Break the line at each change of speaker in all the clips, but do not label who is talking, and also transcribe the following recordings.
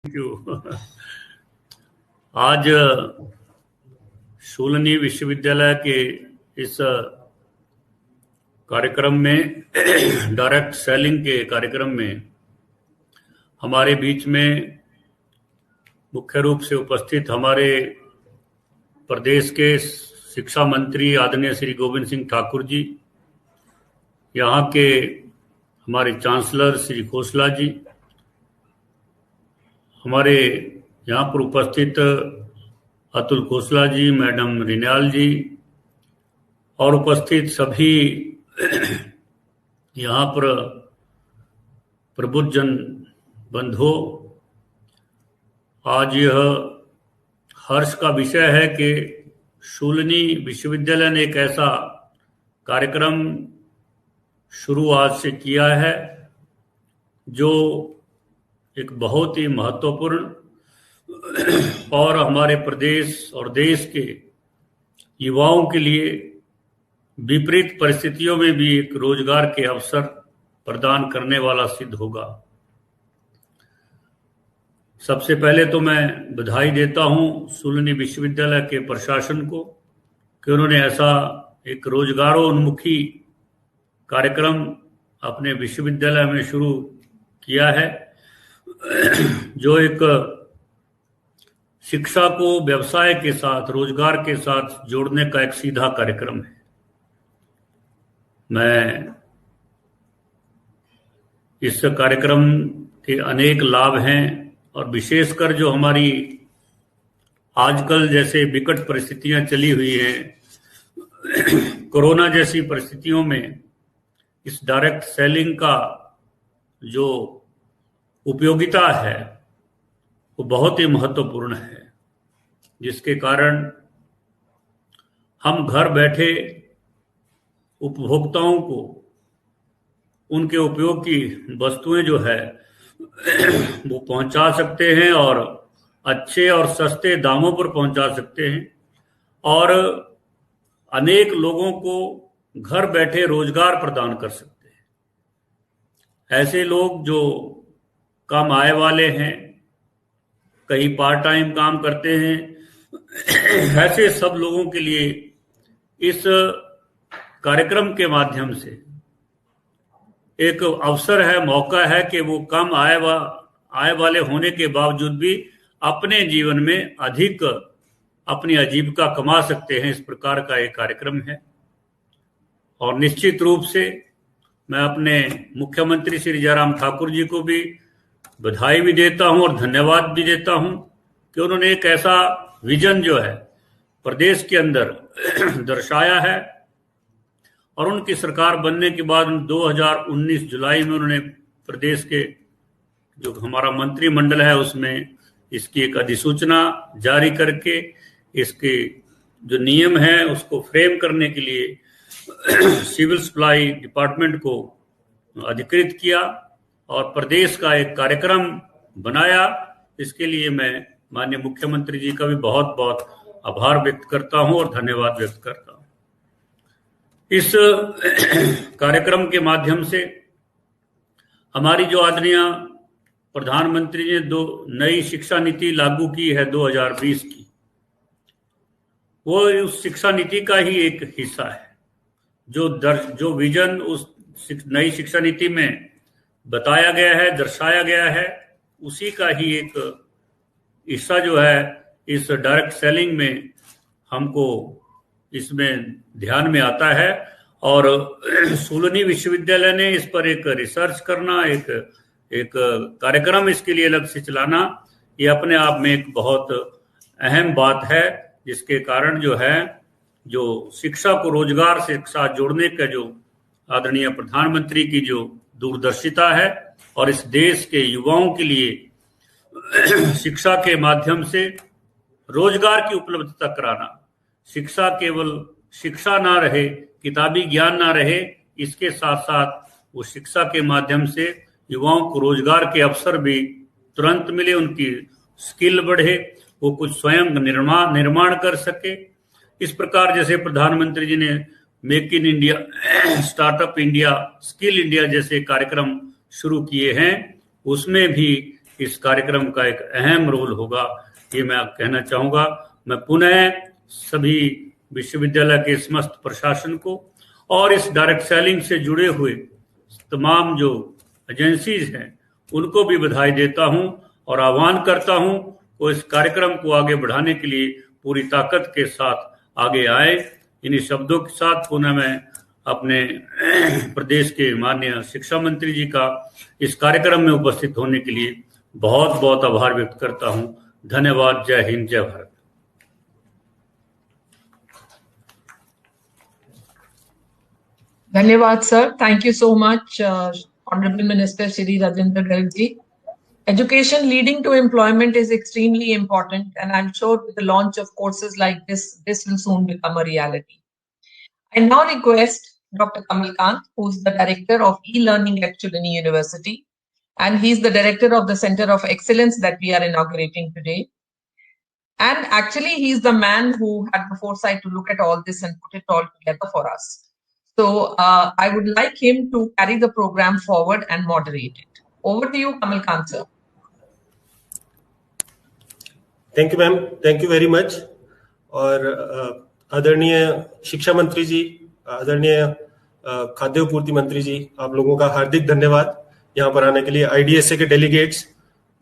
क्यों आज शूलनी विश्वविद्यालय के इस कार्यक्रम में डायरेक्ट सेलिंग के कार्यक्रम में हमारे बीच में मुख्य रूप से उपस्थित हमारे प्रदेश के शिक्षा मंत्री आदरणीय श्री गोविंद सिंह ठाकुर जी, यहाँ के हमारे चांसलर श्री खोसला जी, हमारे यहाँ पर उपस्थित अतुल खोसला जी, मैडम रिन्याल जी और उपस्थित सभी यहाँ पर प्रबुद्ध जन बंधुओं, आज यह हर्ष का विषय है कि शूलनी विश्वविद्यालय ने एक ऐसा कार्यक्रम शुरू आज से किया है जो एक बहुत ही महत्वपूर्ण और हमारे प्रदेश और देश के युवाओं के लिए विपरीत परिस्थितियों में भी एक रोजगार के अवसर प्रदान करने वाला सिद्ध होगा। सबसे पहले तो मैं बधाई देता हूं शूलनी विश्वविद्यालय के प्रशासन को कि उन्होंने ऐसा एक रोजगारोन्मुखी कार्यक्रम अपने विश्वविद्यालय में शुरू किया है, जो एक शिक्षा को व्यवसाय के साथ, रोजगार के साथ जोड़ने का एक सीधा कार्यक्रम है। मैं इस कार्यक्रम के अनेक लाभ हैं और विशेषकर जो हमारी आजकल जैसे विकट परिस्थितियां चली हुई हैं, कोरोना जैसी परिस्थितियों में इस डायरेक्ट सेलिंग का जो उपयोगिता है वो बहुत ही महत्वपूर्ण है, जिसके कारण हम घर बैठे उपभोक्ताओं को उनके उपयोग की वस्तुएं जो है वो पहुंचा सकते हैं और अच्छे और सस्ते दामों पर पहुंचा सकते हैं और अनेक लोगों को घर बैठे रोजगार प्रदान कर सकते हैं। ऐसे लोग जो कम आय वाले हैं, कहीं पार्ट टाइम काम करते हैं, ऐसे सब लोगों के लिए इस कार्यक्रम के माध्यम से एक अवसर है, मौका है कि वो कम आय वाले होने के बावजूद भी अपने जीवन में अधिक अपनी आजीविका कमा सकते हैं। इस प्रकार का एक कार्यक्रम है और निश्चित रूप से मैं अपने मुख्यमंत्री श्री जयराम ठाकुर जी को भी बधाई भी देता हूं और धन्यवाद भी देता हूं कि उन्होंने एक ऐसा विजन जो है प्रदेश के अंदर दर्शाया है और उनकी सरकार बनने के बाद 2019 जुलाई में उन्होंने प्रदेश के जो हमारा मंत्रिमंडल है उसमें इसकी एक अधिसूचना जारी करके इसके जो नियम है उसको फ्रेम करने के लिए सिविल सप्लाई डिपार्टमेंट को अधिकृत किया और प्रदेश का एक कार्यक्रम बनाया। इसके लिए मैं माननीय मुख्यमंत्री जी का भी बहुत बहुत आभार व्यक्त करता हूं और धन्यवाद व्यक्त करता हूं। इस कार्यक्रम के माध्यम से हमारी जो आदरणीय प्रधानमंत्री ने दो नई शिक्षा नीति लागू की है 2020 की, वो उस शिक्षा नीति का ही एक हिस्सा है। जो विजन उस नई शिक्षा नीति में बताया गया है, दर्शाया गया है, उसी का ही एक हिस्सा जो है इस डायरेक्ट सेलिंग में हमको इसमें ध्यान में आता है। और शूलनी विश्वविद्यालय ने इस पर एक रिसर्च करना, एक कार्यक्रम इसके लिए अलग से चलाना, ये अपने आप में एक बहुत अहम बात है, जिसके कारण जो है जो शिक्षा को रोजगार से साथ जोड़ने का जो आदरणीय प्रधानमंत्री की जो दूरदर्शिता है और इस देश के युवाओं के लिए शिक्षा के माध्यम से रोजगार की उपलब्धता कराना, शिक्षा केवल शिक्षा ना रहे, किताबी ज्ञान ना रहे, इसके साथ साथ वो शिक्षा के माध्यम से युवाओं को रोजगार के अवसर भी तुरंत मिले, उनकी स्किल बढ़े, वो कुछ स्वयं निर्माण कर सके। इस प्रकार जैसे प्रधानमंत्री जी ने make in India, startup India, skill India जैसे कार्यक्रम शुरू किए हैं, उसमें भी इस कार्यक्रम का एक अहम रोल होगा, ये मैं कहना चाहूँगा। मैं पुनः सभी विश्वविद्यालय के समस्त प्रशासन को और इस डायरेक्ट सेलिंग से जुड़े हुए तमाम जो एजेंसीज हैं उनको भी बधाई देता हूं और आह्वान करता हूं वो इस कार्यक्रम को आगे बढ़ाने के लिए पूरी ताकत के साथ आगे आए। इन्हीं शब्दों के साथ पुनः मैं अपने प्रदेश के माननीय शिक्षा मंत्री जी का इस कार्यक्रम में उपस्थित होने के लिए बहुत बहुत आभार व्यक्त करता हूं। धन्यवाद। जय हिंद, जय Bharat.
Dhanyawad, sir. Thank you so much, Honorable Minister Shri Rajendra Garg ji. Education leading to employment is extremely important, and I'm sure with the launch of courses like this will soon become a reality. I now request Dr. Kamal Kant, who's the Director of E-Learning at Chulani University, and he's the Director of the Center of Excellence that we are inaugurating today. And actually, he's the man who had the foresight to look at all this and put it all together for us. So I would like him to carry the program forward and moderate it. Over to you, Kamal Kant, sir.
Thank you, ma'am. Thank you very much. और आदरणीय शिक्षा मंत्री जी, आदरणीय खाद्य पूर्ति मंत्री जी, आप लोगों का हार्दिक धन्यवाद यहाँ पर आने के लिए। IDSA के डेलीगेट्स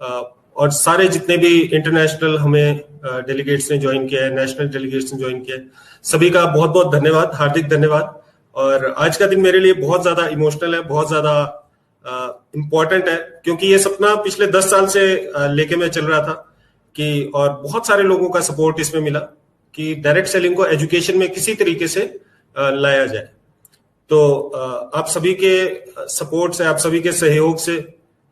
और सारे जितने भी इंटरनेशनल हमें डेलीगेट्स ने ज्वाइन किया है, नेशनल डेलीगेट्स ने ज्वाइन किया है, सभी का बहुत बहुत धन्यवाद, हार्दिक धन्यवाद। और आज का दिन मेरे लिए बहुत ज्यादा इमोशनल है, बहुत ज्यादा इम्पोर्टेंट है, क्योंकि ये सपना पिछले 10 साल से लेके मैं चल रहा था कि, और बहुत सारे लोगों का सपोर्ट इसमें मिला कि डायरेक्ट सेलिंग को एजुकेशन में किसी तरीके से लाया जाए। तो आप सभी के सपोर्ट से, आप सभी के सहयोग से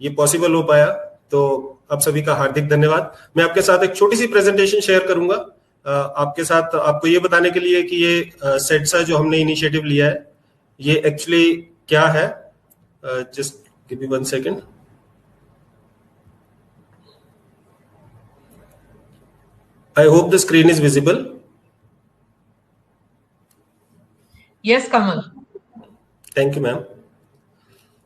ये पॉसिबल हो पाया, तो आप सभी का हार्दिक धन्यवाद। मैं आपके साथ एक छोटी सी प्रेजेंटेशन शेयर करूंगा आपके साथ, आपको ये बताने के लिए कि ये सेट्सा जो हमने इनिशिएटिव लिया है ये एक्चुअली क्या है। Just give me 1 second. I hope the screen is visible.
Yes Kamal.
Thank you ma'am.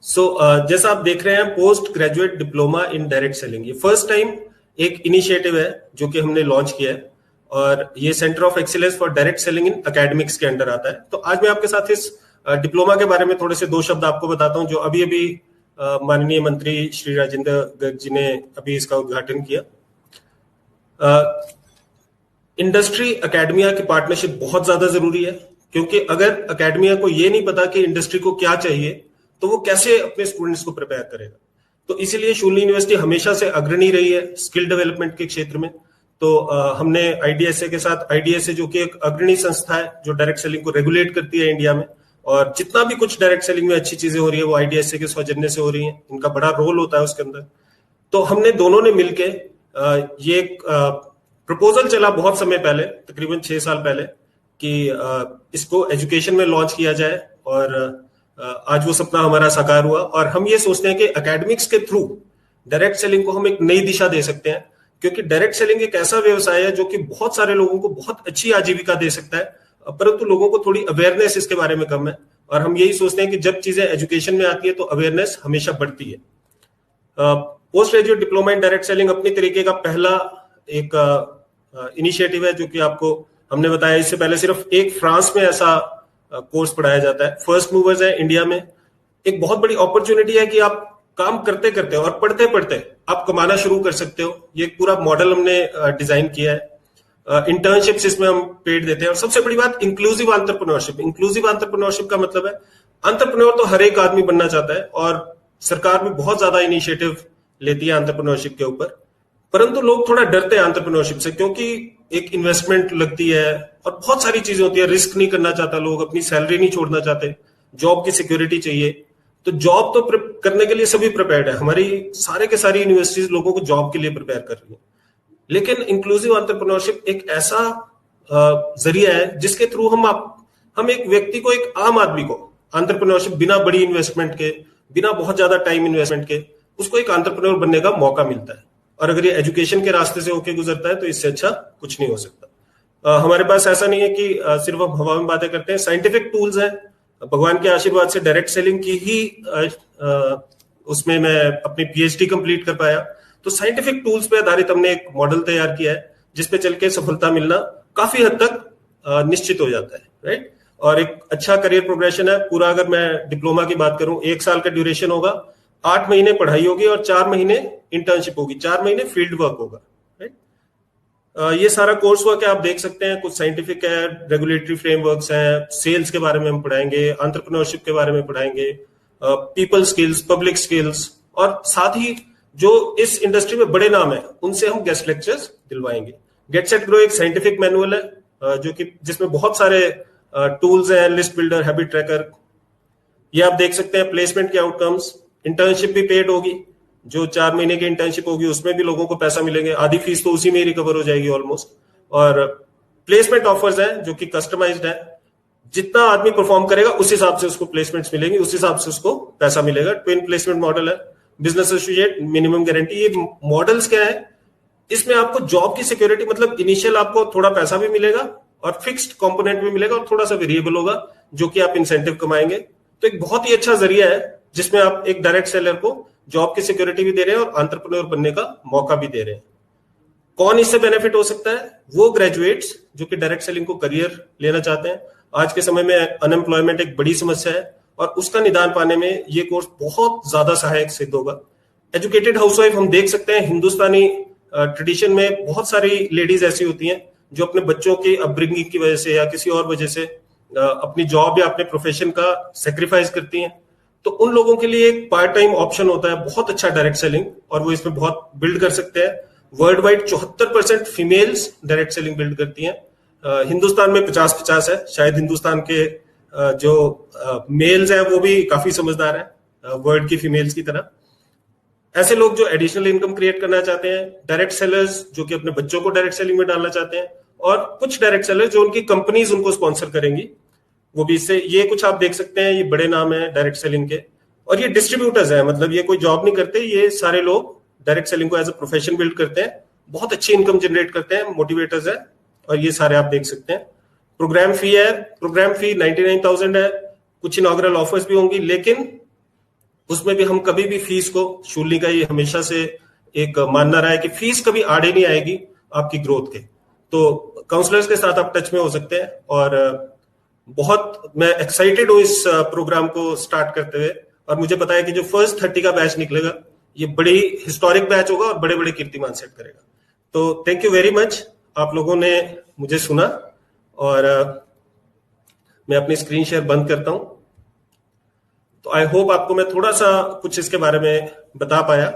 So जैसा आप देख रहे हैं, post graduate diploma in direct selling, ये फर्स्ट टाइम एक इनिशिएटिव है जो कि हमने लॉन्च किया है, और ये centre of excellence for direct selling in academics के अंडर आता है। तो आज मैं आपके साथ इस डिप्लोमा के बारे में थोड़े से 2 शब्द आपको बताता हूं, जो अभी अभी माननीय मंत्री श्री राजेंद्र गर्ग जी ने अभी इसका उद्घाटन किया। इंडस्ट्री एकेडमिया की पार्टनरशिप बहुत ज्यादा जरूरी है, क्योंकि अगर एकेडमिया को ये नहीं पता कि इंडस्ट्री को क्या चाहिए तो वो कैसे अपने स्टूडेंट्स को प्रिपेयर करेगा। तो इसीलिए शूलिनी यूनिवर्सिटी हमेशा से अग्रणी रही है स्किल डेवलपमेंट के क्षेत्र में। तो हमने IDSA के साथ, IDSA जो कि एक अग्रणी संस्था है जो डायरेक्ट सेलिंग को रेगुलेट करती है इंडिया में, और जितना भी कुछ डायरेक्ट सेलिंग में अच्छी चीजें हो रही है वो IDSA के सौजन्य से हो रही हैं, इनका बड़ा रोल होता है उसके अंदर। तो हमने दोनों ने मिलके ये एक प्रपोजल चला बहुत समय पहले, तकरीबन 6 साल पहले, कि इसको एजुकेशन में लॉन्च किया जाए, और आज वो सपना हमारा साकार हुआ। और हम ये सोचते हैं कि एकेडमिक्स के थ्रू डायरेक्ट सेलिंग को हम एक नई दिशा दे सकते हैं, क्योंकि डायरेक्ट सेलिंग एक ऐसा व्यवसाय है जो कि बहुत सारे लोगों को बहुत अच्छी आजीविका दे सकता है, परंतु लोगों को थोड़ी अवेयरनेस इसके बारे में कम है। और हम यही सोचते हैं कि जब चीजें एजुकेशन में आती है तो अवेयरनेस हमेशा बढ़ती है। Post graduate diploma in direct selling अपनी तरीके का पहला एक इनिशिएटिव है, जो कि आपको हमने बताया। इससे पहले सिर्फ एक फ्रांस में ऐसा कोर्स पढ़ाया जाता है। फर्स्ट मूवर्स है इंडिया में। एक बहुत बड़ी अपॉर्चुनिटी है कि आप काम करते करते और पढ़ते पढ़ते आप कमाना शुरू कर सकते हो। ये पूरा मॉडल हमने डिजाइन किया है। इंटर्नशिप्स इसमें हम पेड देते हैं, और सबसे बड़ी बात इंक्लूसिव एंटरप्रेन्योरशिप। इंक्लूसिव एंटरप्रेन्योरशिप का मतलब है एंटरप्रेन्योर तो हर एक आदमी बनना चाहता है, और सरकार भी बहुत ज्यादा इनिशिएटिव लेती है एंटरप्रेन्योरशिप के ऊपर, परंतु लोग थोड़ा डरते हैं एंटरप्रेन्योरशिप से, क्योंकि एक इन्वेस्टमेंट लगती है और बहुत सारी चीजें होती है। रिस्क नहीं करना चाहता लोग, अपनी सैलरी नहीं छोड़ना चाहते, जॉब की सिक्योरिटी चाहिए। तो जॉब तो करने के लिए सभी प्रिपेयर्ड है, हमारी सारे के सारी यूनिवर्सिटीज लोगों को जॉब के लिए प्रिपेयर कर रही है। लेकिन इंक्लूसिव एंटरप्रेन्योरशिप एक ऐसा जरिया है जिसके थ्रू हम एक व्यक्ति को, एक आम आदमी को एंटरप्रेन्योरशिप बिना बड़ी इन्वेस्टमेंट के, बिना बहुत ज्यादा टाइम इन्वेस्टमेंट के, उसको एक एंटरप्रेन्योर बनने का मौका मिलता है। और अगर ये एजुकेशन के रास्ते से होके गुजरता है तो इससे अच्छा कुछ नहीं हो सकता। हमारे पास ऐसा नहीं है कि सिर्फ हम हवा में बातें करते हैं। साइंटिफिक टूल्स हैं, भगवान के आशीर्वाद से डायरेक्ट सेलिंग की ही उसमें मैं अपनी PhD कंप्लीट कर पाया। तो तो साइंटिफिक टूल्स पे आधारित हमने एक मॉडल तैयार किया है जिसपे चल के सफलता मिलना काफी हद तक निश्चित हो जाता है, राइट। और एक अच्छा करियर प्रोग्रेशन है पूरा। अगर मैं डिप्लोमा की बात करूं, 1 साल का ड्यूरेशन होगा, 8 महीने पढ़ाई होगी और 4 महीने इंटर्नशिप होगी, 4 महीने फील्ड वर्क होगा, राइट। ये सारा कोर्स वर्क है, आप देख सकते हैं। कुछ साइंटिफिक है, रेगुलेटरी फ्रेमवर्क्स हैं, सेल्स के बारे में हम पढ़ाएंगे, एंटरप्रेन्योरशिप के बारे में पढ़ाएंगे, पीपल स्किल्स, पब्लिक स्किल्स, और साथ ही जो इस इंडस्ट्री में बड़े नाम है उनसे हम गेस्ट लेक्चर्स दिलवाएंगे। गेट सेट ग्रो एक साइंटिफिक मैनुअल है जो कि जिसमें बहुत सारे टूल्स हैं, लिस्ट बिल्डर, हैबिट ट्रैकर, ये आप देख सकते हैं। प्लेसमेंट के आउटकम्स, इंटर्नशिप भी पेड होगी, जो 4 महीने की इंटर्नशिप होगी उसमें भी लोगों को पैसा मिलेंगे, आधी फीस तो उसी में ही रिकवर हो जाएगी ऑलमोस्ट। और प्लेसमेंट ऑफर्स हैं जो कि कस्टमाइज्ड है, जितना आदमी परफॉर्म करेगा उस हिसाब से उसको प्लेसमेंट्स मिलेंगी, उस हिसाब से उसको पैसा मिलेगा। ट्विन प्लेसमेंट मॉडल है, बिजनेस एसोसिएट, मिनिमम गारंटी। ये मॉडल्स क्या है, इसमें आपको जॉब की सिक्योरिटी, मतलब इनिशियल आपको थोड़ा पैसा भी मिलेगा और फिक्स्ड कंपोनेंट भी मिलेगा और थोड़ा सा वेरिएबल होगा जो कि आप इंसेंटिव कमाएंगे। तो एक बहुत ही अच्छा जरिया है जिसमें आप एक डायरेक्ट सेलर को जॉब की सिक्योरिटी भी दे रहे हैं और एंटरप्रेन्योर बनने का मौका भी दे रहे हैं। कौन इससे बेनिफिट हो सकता है? वो ग्रेजुएट्स जो कि डायरेक्ट सेलिंग को करियर लेना चाहते हैं। आज के समय में अनएम्प्लॉयमेंट एक बड़ी समस्या है और उसका निदान पाने में ये कोर्स बहुत ज्यादा सहायक सिद्ध होगा। एजुकेटेड हाउसवाइफ हम देख सकते हैं, हिंदुस्तानी ट्रेडिशन में बहुत सारी लेडीज ऐसी होती हैं जो अपने बच्चों की अपब्रिंगिंग की वजह से या किसी और वजह से अपनी जॉब या अपने प्रोफेशन का सेक्रीफाइस करती हैं। तो उन लोगों के लिए एक पार्ट टाइम ऑप्शन होता है बहुत अच्छा डायरेक्ट सेलिंग, और वो इसमें बहुत बिल्ड कर सकते हैं। World wide 74% females direct selling build करती हैं। हिंदुस्तान में 50-50 है। शायद हिंदुस्तान के जो मेल्स हैं वो भी काफी समझदार हैं वर्ल्ड की फीमेल्स की तरह। ऐसे लोग जो एडिशनल इनकम क्रिएट करना चाहते हैं, डायरेक्ट सेलर्स जो कि अपने बच्चों को डायरेक्ट सेलिंग में डालना चाहते हैं, और कुछ डायरेक्ट सेलर्स जो उनकी कंपनीज उनको स्पॉन्सर करेंगी, वो भी इससे। ये कुछ आप देख सकते हैं, ये बड़े नाम है डायरेक्ट सेलिंग के, और ये डिस्ट्रीब्यूटर्स हैं, मतलब ये कोई जॉब नहीं करते, ये सारे लोग डायरेक्ट सेलिंग को एज अ प्रोफेशन बिल्ड करते हैं, बहुत अच्छी इनकम जनरेट करते हैं, मोटिवेटर्स है, और ये सारे आप देख सकते हैं। प्रोग्राम फी है, प्रोग्राम फी 99,000 है। कुछ इनॉग्रल ऑफर्स भी होंगी, लेकिन उसमें भी हम कभी भी फीस को, शूलिनी का ये हमेशा से एक मानना रहा है कि फीस कभी आड़े नहीं आएगी आपकी ग्रोथ के। तो काउंसलर्स के साथ आप टच में हो सकते हैं, और बहुत मैं एक्साइटेड हूँ इस प्रोग्राम को स्टार्ट करते हुए, और मुझे पता है कि जो फर्स्ट 30 का बैच निकलेगा ये बड़ी हिस्टोरिक बैच होगा और बड़े बड़े कीर्तिमान सेट करेगा। तो थैंक यू वेरी मच, आप लोगों ने मुझे सुना, और मैं अपनी स्क्रीन शेयर बंद करता हूं। तो आई होप आपको मैं थोड़ा सा कुछ इसके बारे में बता पाया।